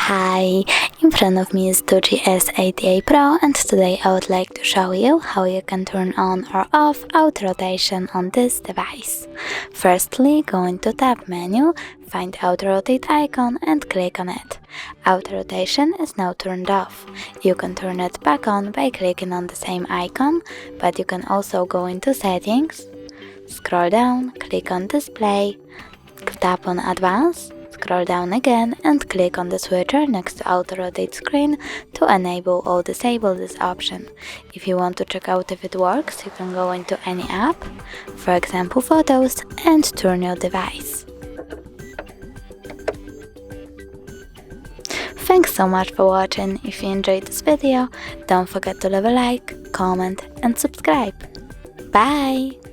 Hi, in front of me is DOOGEE S88 Pro, and today I would like to show you how you can turn on or off auto-rotation on this device. Firstly, go into Tab menu, find Auto-Rotate icon and click on it. Auto-rotation is now turned off. You can turn it back on by clicking on the same icon, but you can also go into Settings, scroll down, click on Display, tap on Advanced, scroll down again and click on the switcher next to Auto-Rotate screen to enable or disable this option. If you want to check out if it works, you can go into any app, for example Photos, and turn your device. Thanks so much for watching. If you enjoyed this video, don't forget to leave a like, comment and subscribe. Bye!